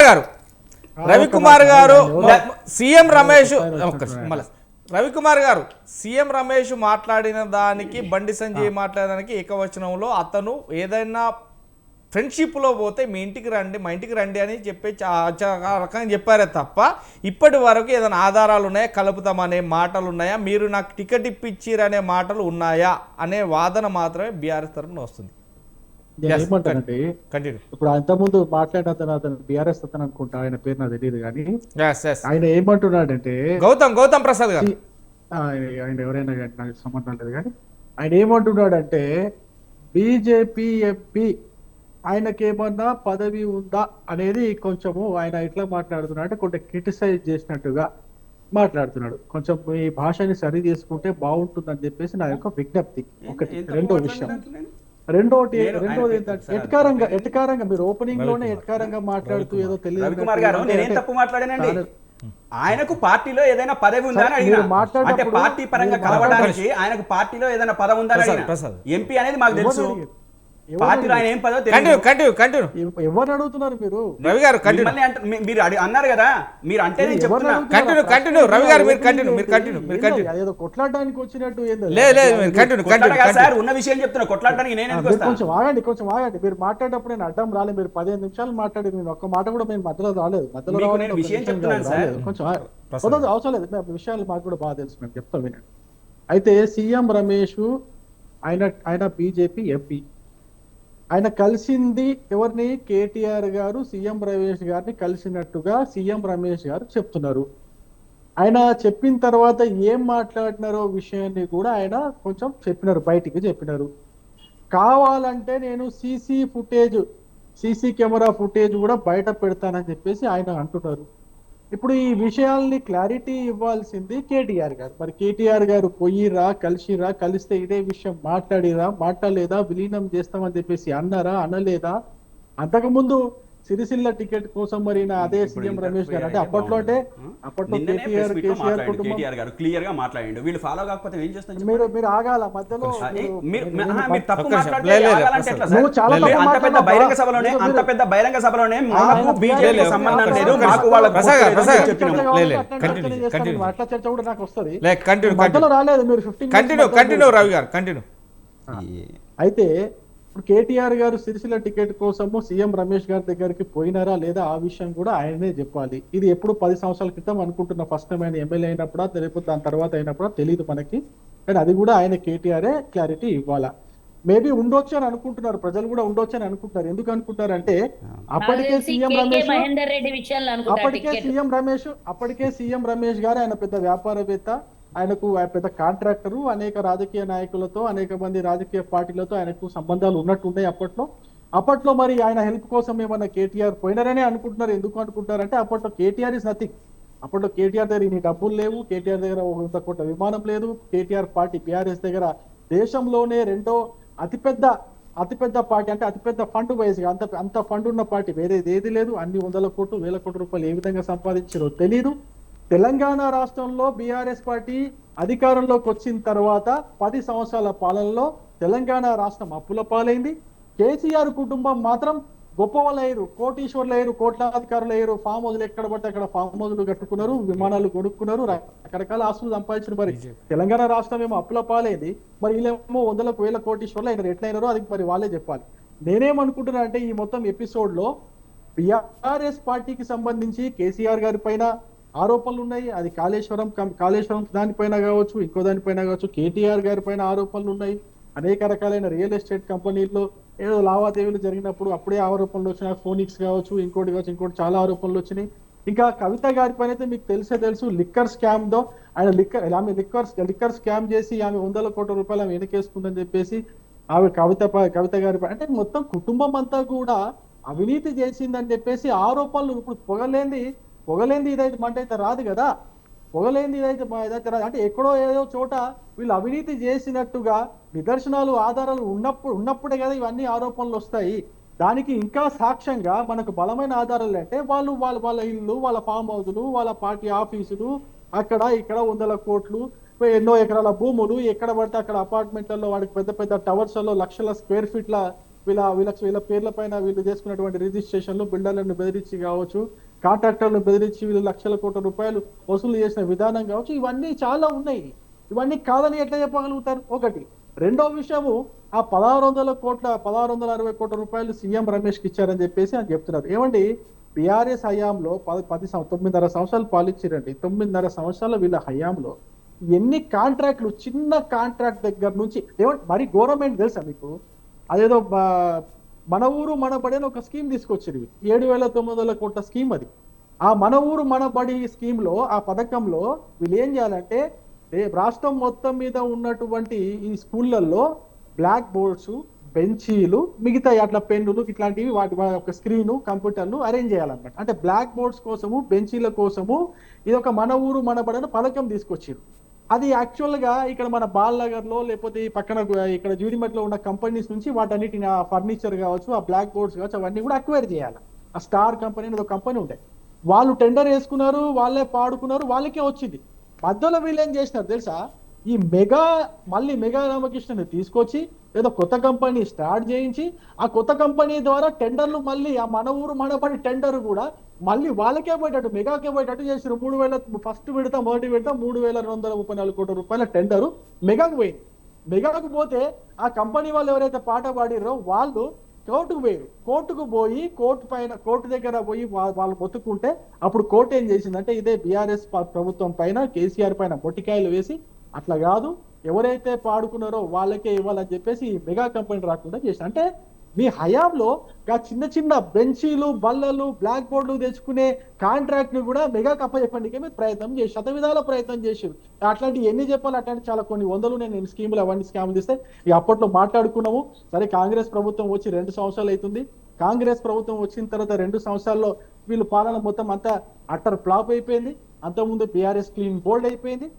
గారు రవికుమార్ గారు సీఎం రమేష్ రవికుమార్ గారు సీఎం రమేష్ మాట్లాడిన దానికి బండి సంజయ్ మాట్లాడడానికి ఏకవచనంలో అతను ఏదైనా ఫ్రెండ్షిప్లో పోతే మీ ఇంటికి రండి మా ఇంటికి రండి అని చెప్పి రకంగా చెప్పారే తప్ప ఇప్పటి వరకు ఏదైనా ఆధారాలు ఉన్నాయా, కలుపుతామనే మాటలు ఉన్నాయా, మీరు నాకు టికెట్ ఇప్పించిరనే మాటలు ఉన్నాయా అనే వాదన మాత్రమే బీఆర్ఎస్ తరఫున వస్తుంది. ఏమంటానంటే ఇప్పుడు అంతకుముందు మాట్లాడిన అతను బీఆర్ఎస్ అతను అనుకుంటా, ఆయన పేరు నాకు తెలియదు కానీ ఆయన ఏమంటున్నాడంటే గౌతమ్ ప్రసాద్ గారు, ఆయన ఎవరైనా కానీ నాకు సంబంధం లేదు కానీ ఆయన ఏమంటున్నాడంటే బీజేపీ ఎంపీ ఆయనకేమన్నా పదవి ఉందా అనేది కొంచెము ఆయన ఎట్లా మాట్లాడుతున్నాడు అంటే కొంచెం క్రిటిసైజ్ చేసినట్టుగా మాట్లాడుతున్నాడు. కొంచెం ఈ భాషని సరి చేసుకుంటే బాగుంటుందని చెప్పేసి నా యొక్క విజ్ఞప్తి. ఒకటి. రెండోది ఏంటంటే ఎటకారంగా మీరు ఓపెనింగ్ లోనే ఎటకారంగా మాట్లాడుతూ ఏదో తెలియదు. ఆయనకు పార్టీలో ఏదైనా పదవి ఉందా అని అడిగిన, అంటే పార్టీ పరంగా కలవడానికి ఆయనకు పార్టీలో ఏదైనా పదవి ఉందా అని అడిగిన. ఎంపీ అనేది మాకు తెలుసు, పార్టీలో ఆయన ఏం పదవి ఎవరు అడుగుతున్నారు మీరు? రవి గారు మీరు అన్నారు కదా, మీరు అంటే నేను చెప్తున్నా రవి గారు ఏదో కొట్లాడడానికి వచ్చినట్టు సార్ ఉన్న విషయం చెప్తున్నా, కొట్లాడడానికి నేను కొంచెం ఆగండి. మీరు మాట్లాడేటప్పుడు నేను అడ్డం రాలేదు, మీరు 15 నిమిషాలు మాట్లాడి నేను ఒక్క మాట కూడా మేము మధ్యలో రాలేదు. విషయం చెప్తున్నాను సార్, కొంచెం అవసరం లేదు, విషయాలు మాకు కూడా బాగా తెలుసు, మేము చెప్తాం వినండి. అయితే సీఎం రమేష్ ఆయన బీజేపీ ఎంపీ, ఆయన కలిసింది ఎవరిని? కేటీఆర్ గారు సీఎం రమేష్ గారిని కలిసినట్టుగా సీఎం రమేష్ గారు చెప్తున్నారు. ఆయన చెప్పిన తర్వాత ఏం మాట్లాడినారో విషయాన్ని కూడా ఆయన కొంచెం చెప్పినారు, బయటికి చెప్పినారు. కావాలంటే నేను సీసీ కెమెరా ఫుటేజ్ కూడా బయట పెడతానని చెప్పేసి ఆయన అంటున్నారు. ఇప్పుడు ఈ విషయాల్ని క్లారిటీ ఇవ్వాల్సింది కేటీఆర్ గారు. మరి కేటీఆర్ గారు పోయిరా, కలిస్తే ఇదే విషయం మాట్లాడలేదా, విలీనం చేస్తామని చెప్పేసి అన్నారా, అనలేదా? అంతకుముందు సిరిసిల్ల టికెట్ కోసం మరి అదే సీఎం రమేష్ గారు అంటే అప్పట్లో కేటీఆర్ గారు క్లియర్ గా మాట్లాడండి. వీళ్ళు ఫాలో కాకపోతే ఏం చేస్తారు? మీరు ఆగాల మధ్యలో అంత పెద్ద బహిరంగ సభలోనే మాకు బీజేపీ సంబంధం లేదు, మాకు వాళ్ళ అట్లా చర్చ కూడా నాకు వస్తుంది, మధ్యలో రాలేదు. మీరు 15 రవి గారు కంటిన్యూ. అయితే ఇప్పుడు కేటీఆర్ గారు సిరిసిల్ల టికెట్ కోసము సీఎం రమేష్ గారి దగ్గరికి పోయినారా లేదా ఆ విషయం కూడా ఆయనే చెప్పాలి. ఇది ఎప్పుడు 10 సంవత్సరాల క్రితం అనుకుంటున్న, ఫస్ట్ టైం ఆయన ఎమ్మెల్యే అయినప్పుడా లేకపోతే దాని తర్వాత అయినప్పుడా తెలియదు మనకి, కానీ అది కూడా ఆయన కేటీఆరే క్లారిటీ ఇవ్వాలా. మేబీ ఉండొచ్చు అని అనుకుంటున్నారు, ప్రజలు కూడా ఉండొచ్చు అని అనుకుంటున్నారు. ఎందుకు అనుకుంటారంటే అప్పటికే సీఎం రమేష్ గారు ఆయన పెద్ద వ్యాపారవేత్త, ఆయనకు పెద్ద కాంట్రాక్టరు, అనేక రాజకీయ నాయకులతో, అనేక మంది రాజకీయ పార్టీలతో ఆయనకు సంబంధాలు ఉన్నట్టున్నాయి అప్పట్లో మరి ఆయన హెల్ప్ కోసం ఏమన్నా కేటీఆర్ పోయినారనే అనుకుంటున్నారు. ఎందుకు అనుకుంటారంటే అప్పట్లో కేటీఆర్ ఇస్ నథింగ్. అప్పట్లో కేటీఆర్ దగ్గర ఇన్ని డబ్బులు లేవు, కేటీఆర్ దగ్గర 100 కోట్ల విమానం లేదు, కేటీఆర్ పార్టీ బీఆర్ఎస్ దగ్గర దేశంలోనే రెండో అతిపెద్ద పార్టీ, అంటే అతిపెద్ద ఫండ్ వైజ్ గా అంత ఫండ్ ఉన్న పార్టీ వేరేది ఏది లేదు. అన్ని 100 కోట్లు 1000 కోట్ల రూపాయలు ఏ విధంగా సంపాదించారో తెలీదు. తెలంగాణ రాష్ట్రంలో బీఆర్ఎస్ పార్టీ అధికారంలోకి వచ్చిన తర్వాత 10 సంవత్సరాల పాలనలో తెలంగాణ రాష్ట్రం అప్పుల పాలైంది. కేసీఆర్ కుటుంబం మాత్రం గొప్ప వాళ్ళు అయ్యారు, కోటీశ్వర్లు అయ్యారు, కోట్లాధికారులు అయ్యారు. ఫామ్ హౌస్లు ఎక్కడ పడితే అక్కడ ఫామ్ హౌస్లు కట్టుకున్నారు, విమానాలు కొనుక్కున్నారు, రకరకాల ఆస్తులు సంపాదించారు. మరి తెలంగాణ రాష్ట్రం ఏమో అప్పుల పాలైంది, మరి వీళ్ళేమో 100,000 కోటీశ్వర్లు అయినారు. ఎట్లయినారో అది మరి వాళ్ళే చెప్పాలి. నేనేమనుకుంటున్నా అంటే ఈ మొత్తం ఎపిసోడ్ లో బీఆర్ఎస్ పార్టీకి సంబంధించి కేసీఆర్ గారి పైన ఆరోపణలు ఉన్నాయి. అది కాళేశ్వరం దానిపైన కావచ్చు, ఇంకో దానిపైన కావచ్చు. కేటీఆర్ గారి పైన ఆరోపణలు ఉన్నాయి. అనేక రకాలైన రియల్ ఎస్టేట్ కంపెనీల్లో ఏదో లావాదేవీలు జరిగినప్పుడు అప్పుడే ఆరోపణలు వచ్చినాయి. ఫోనిక్స్ కావచ్చు, ఇంకోటి చాలా ఆరోపణలు వచ్చినాయి. ఇంకా కవిత గారి పైన అయితే మీకు తెలుసు, లిక్కర్ స్కామ్ తో ఆమె లిక్కర్ స్కామ్ చేసి ఆమె 100 కోట్ల రూపాయలు ఆమె వెనకేసుకుందని చెప్పేసి ఆమె కవిత గారి అంటే మొత్తం కుటుంబం అంతా కూడా అవినీతి చేసిందని చెప్పేసి ఆరోపణలు. ఇప్పుడు పొగలేంది ఇదైతే మంట అయితే రాదు కదా, పొగలేంది ఇదైతే రాదు అంటే ఎక్కడో ఏదో చోట వీళ్ళు అవినీతి చేసినట్టుగా నిదర్శనాలు ఆధారాలు ఉన్నప్పుడే కదా ఇవన్నీ ఆరోపణలు వస్తాయి. దానికి ఇంకా సాక్ష్యంగా మనకు బలమైన ఆధారాలు అంటే వాళ్ళ ఇల్లు, వాళ్ళ ఫామ్ హౌస్లు, వాళ్ళ పార్టీ ఆఫీసులు, అక్కడ ఇక్కడ 100 కోట్లు, ఎన్నో ఎకరాల భూములు, ఎక్కడ పడితే అక్కడ అపార్ట్మెంట్లలో వాడికి పెద్ద టవర్స్లలో లక్షల స్క్వేర్ ఫీట్ల వీళ్ళ పేర్ల పైన వీళ్ళు చేసుకున్నటువంటి రిజిస్ట్రేషన్లు, బిల్డర్లను బెదిరించి కావచ్చు, కాంట్రాక్టర్లను బెదిరించి వీళ్ళు లక్షల కోట్ల రూపాయలు వసూలు చేసిన విధానం కావచ్చు, ఇవన్నీ చాలా ఉన్నాయి. ఇవన్నీ కాదని ఎట్లా చెప్పగలుగుతారు? ఒకటి. రెండో విషయము, ఆ 1660 కోట్ల రూపాయలు సీఎం రమేష్కి ఇచ్చారని చెప్పేసి అని చెప్తున్నారు. ఏమండి, బీఆర్ఎస్ హయాంలో 9.5 సంవత్సరాలు పాలించారండి. 9.5 సంవత్సరాల వీళ్ళ హయాంలో ఎన్ని కాంట్రాక్ట్లు, చిన్న కాంట్రాక్ట్ దగ్గర నుంచి ఏమంటే మరి గవర్నమెంట్ తెలుసా మీకు? అదేదో మన ఊరు మన బడి అని ఒక స్కీమ్ తీసుకొచ్చారు. 7,900 కోట్ల స్కీమ్ అది. ఆ మన ఊరు మన బడి స్కీమ్ లో, ఆ పథకంలో వీళ్ళు ఏం చేయాలంటే రాష్ట్రం మొత్తం మీద ఉన్నటువంటి ఈ స్కూళ్ళల్లో బ్లాక్ బోర్డ్స్, బెంచీలు, మిగతా అట్లా పెన్నులు ఇట్లాంటివి వాటి ఒక స్క్రీను, కంప్యూటర్లు అరేంజ్ చేయాలన్నమాట. అంటే బ్లాక్ బోర్డ్స్ కోసము, బెంచీల కోసము ఇది ఒక మన ఊరు మన బడి అని పథకం తీసుకొచ్చారు. అది యాక్చువల్ గా ఇక్కడ మన బాలనగర్ లో లేకపోతే ఈ పక్కన ఇక్కడ జీడిమెట్లో ఉన్న కంపెనీస్ నుంచి వాటన్నిటిని, ఆ ఫర్నిచర్ కావచ్చు, ఆ బ్లాక్ బోర్డ్స్ కావచ్చు, అవన్నీ కూడా అక్వైర్ చేయాలి. ఆ స్టార్ కంపెనీ అనేది ఒక కంపెనీ ఉంటాయి. వాళ్ళు టెండర్ వేసుకున్నారు, వాళ్ళే పాడుకున్నారు, వాళ్ళకే వచ్చింది. మధ్యలో వీళ్ళు ఏం చేసినారు తెలుసా? ఈ మెగా రామకృష్ణని తీసుకొచ్చి ఏదో కొత్త కంపెనీ స్టార్ట్ చేయించి, ఆ కొత్త కంపెనీ ద్వారా టెండర్లు మళ్ళీ ఆ మన ఊరు మన పడి టెండర్ కూడా మళ్ళీ వాళ్ళకే పోయేటట్టు, మెగాకే పోయేటట్టు చేసారు. 3,000 ఫస్ట్ మొదటి విడత 3,234 కోట్ల రూపాయల టెండరు మెగాకు పోయింది. మెగాకు పోతే ఆ కంపెనీ వాళ్ళు ఎవరైతే పాట పాడిరో వాళ్ళు కోర్టుకు పోయారు. కోర్టుకు పోయి కోర్టు దగ్గర పోయి వాళ్ళు మొత్తుకుంటే అప్పుడు కోర్టు ఏం చేసిందంటే ఇదే బీఆర్ఎస్ ప్రభుత్వం పైన, కేసీఆర్ పైన మొట్టికాయలు వేసి అట్లా కాదు, ఎవరైతే పాడుకున్నారో వాళ్ళకే ఇవ్వాలని చెప్పేసి మెగా కంపెనీ రాకుండా చేశారు. అంటే మీ హయాంలో చిన్న చిన్న బెంచీలు, బల్లలు, బ్లాక్ బోర్డులు తెచ్చుకునే కాంట్రాక్ట్ ను కూడా మెగా కప్పచెప్పడానికి మీరు ప్రయత్నం చేసి శతవిధాల ప్రయత్నం చేశారు. అట్లాంటి ఎన్ని చెప్పాలి, అట్లాంటి చాలా కొన్ని వందలు నేను స్కీములు అవన్నీ స్కామ్లు తీస్తే ఇక అప్పట్లో మాట్లాడుకున్నాము. సరే, కాంగ్రెస్ ప్రభుత్వం వచ్చి 2 సంవత్సరాలు అవుతుంది. కాంగ్రెస్ ప్రభుత్వం వచ్చిన తర్వాత 2 సంవత్సరాల్లో వీళ్ళు పాలన మొత్తం అంతా అట్టర్ ఫ్లాప్ అయిపోయింది. అంతకుముందు బీఆర్ఎస్ క్లీన్ బోల్డ్ అయిపోయింది.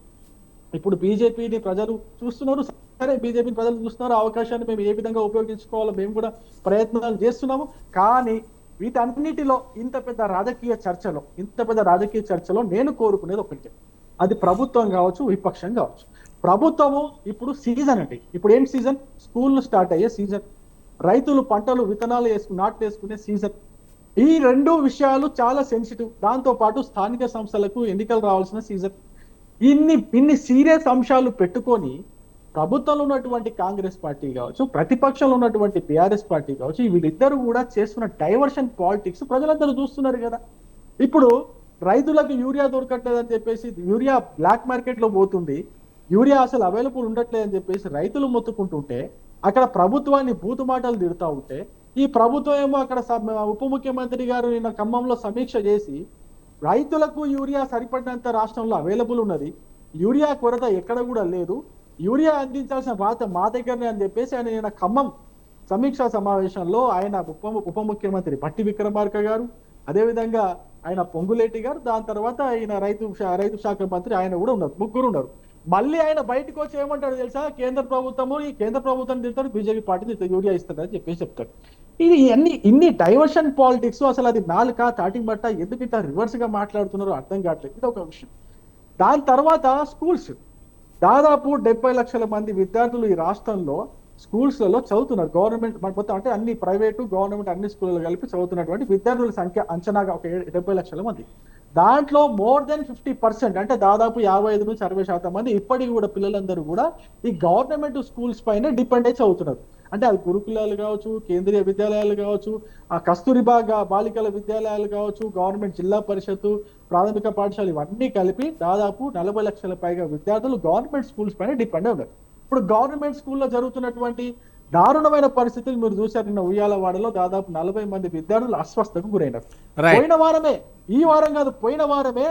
ఇప్పుడు బీజేపీని ప్రజలు చూస్తున్నారు. సరే, బీజేపీని ప్రజలు చూస్తున్నారు. అవకాశాన్ని మేము ఏ విధంగా ఉపయోగించుకోవాలో మేము కూడా ప్రయత్నాలు చేస్తున్నాము. కానీ వీటన్నిటిలో ఇంత పెద్ద రాజకీయ చర్చలో నేను కోరుకునేది ఒకటి. అది ప్రభుత్వం కావచ్చు, విపక్షం కావచ్చు. ప్రభుత్వము ఇప్పుడు సీజన్ అండి. ఇప్పుడు ఏం సీజన్? స్కూళ్ళు స్టార్ట్ అయ్యే సీజన్, రైతులు పంటలు విత్తనాలు నాట్లు వేసుకునే సీజన్. ఈ 2 విషయాలు చాలా సెన్సిటివ్. దాంతో పాటు స్థానిక సంస్థలకు ఎన్నికలు రావాల్సిన సీజన్. ఇన్ని సీరియస్ అంశాలు పెట్టుకొని ప్రభుత్వంలో ఉన్నటువంటి కాంగ్రెస్ పార్టీ కావచ్చు, ప్రతిపక్షంలో ఉన్నటువంటి బీఆర్ఎస్ పార్టీ కావచ్చు, వీళ్ళిద్దరూ కూడా చేస్తున్న డైవర్షన్ పాలిటిక్స్ ప్రజలందరూ చూస్తున్నారు కదా. ఇప్పుడు రైతులకు యూరియా దొరకట్లేదని చెప్పేసి యూరియా బ్లాక్ మార్కెట్ లో పోతుంది, యూరియా అసలు అవైలబుల్ ఉండట్లేదని చెప్పేసి రైతులు మొత్తుకుంటుంటే, అక్కడ ప్రభుత్వాన్ని బూతు మాటలు తిడుతూ ఉంటే, ఈ ప్రభుత్వం ఏమో అక్కడ ఉప ముఖ్యమంత్రి గారు నిన్న ఖమ్మంలో సమీక్ష చేసి రైతులకు యూరియా సరిపడినంత రాష్ట్రంలో అవైలబుల్ ఉన్నది, యూరియా కొరత ఎక్కడ కూడా లేదు, యూరియా అందించాల్సిన బాధ్యత మా దగ్గరనే అని చెప్పేసి ఆయన నిన్న ఖమ్మం సమీక్షా సమావేశంలో ఆయన ఉప ముఖ్యమంత్రి భట్టి విక్రమార్క గారు, అదేవిధంగా ఆయన పొంగులేటి గారు, దాని తర్వాత ఆయన రైతు శాఖ మంత్రి ఆయన కూడా ఉన్నారు, ముగ్గురు ఉన్నారు. మళ్ళీ ఆయన బయటకు వచ్చి ఏమంటాడు తెలుసా? కేంద్ర ప్రభుత్వం తిడతాడు, బీజేపీ పార్టీ యూరియా ఇస్తారని చెప్పేసి చెప్తాడు. ఇది ఇన్ని డైవర్షన్ పాలిటిక్స్, అసలు అది నాలుక తాటి బట్ట ఎందుకు ఇట్లా రివర్స్ గా మాట్లాడుతున్నారో అర్థం కావట్లేదు. ఇది ఒక విషయం. దాని తర్వాత స్కూల్స్, దాదాపు 70 లక్షల మంది విద్యార్థులు ఈ రాష్ట్రంలో స్కూల్స్లలో చదువుతున్నారు. గవర్నమెంట్ మొత్తం అంటే అన్ని ప్రైవేటు గవర్నమెంట్ అన్ని స్కూళ్ళు కలిపి చదువుతున్నటువంటి విద్యార్థుల సంఖ్య అంచనాగా ఒక 70 లక్షల మంది. దాంట్లో మోర్ దెన్ 50% అంటే దాదాపు 55 నుంచి 60% మంది ఇప్పటికి కూడా పిల్లలందరూ కూడా ఈ గవర్నమెంట్ స్కూల్స్ పైన డిపెండ్ అయి చదువుతున్నారు. అంటే అది గురుకులాలు కావచ్చు, కేంద్రీయ విద్యాలయాలు కావచ్చు, ఆ కస్తూరిబా బాలికల విద్యాలయాలు కావచ్చు, గవర్నమెంట్ జిల్లా పరిషత్తు, ప్రాథమిక పాఠశాల, ఇవన్నీ కలిపి దాదాపు 40 లక్షల పైగా విద్యార్థులు గవర్నమెంట్ స్కూల్స్ పైన డిపెండ్ అయి ఉన్నారు. ఇప్పుడు గవర్నమెంట్ స్కూల్లో జరుగుతున్నటువంటి దారుణమైన పరిస్థితులు మీరు చూశారు. నిన్న ఉయ్యాలవాడలో దాదాపు 40 మంది విద్యార్థులు అస్వస్థకు గురైనారు. పోయిన వారమే, ఈ వారం కాదు, పోయిన వారమే.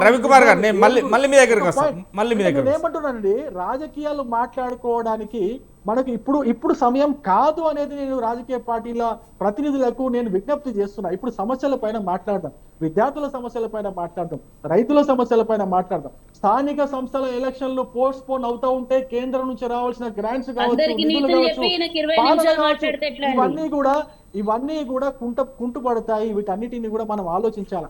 రవికుమార్ గారు, నేను మళ్ళీ మీ దగ్గరికి వస్తాను. నేను ఏమంటున్నానండి, రాజకీయాలు మాట్లాడుకోవడానికి మనకు ఇప్పుడు సమయం కాదు అనేది నేను రాజకీయ పార్టీల ప్రతినిధులకు నేను విజ్ఞప్తి చేస్తున్నా. ఇప్పుడు సమస్యల పైన మాట్లాడదాం, విద్యార్థుల సమస్యల పైన మాట్లాడదాం, రైతుల సమస్యల పైన మాట్లాడదాం. స్థానిక సంస్థల ఎలక్షన్లు పోస్ట్ పోన్ అవుతూ ఉంటే కేంద్రం నుంచి రావాల్సిన గ్రాంట్స్ కావచ్చు, నిధులు కావచ్చు, ఇవన్నీ కూడా కుంటుపడతాయి. వీటన్నిటిని కూడా మనం ఆలోచించాలి.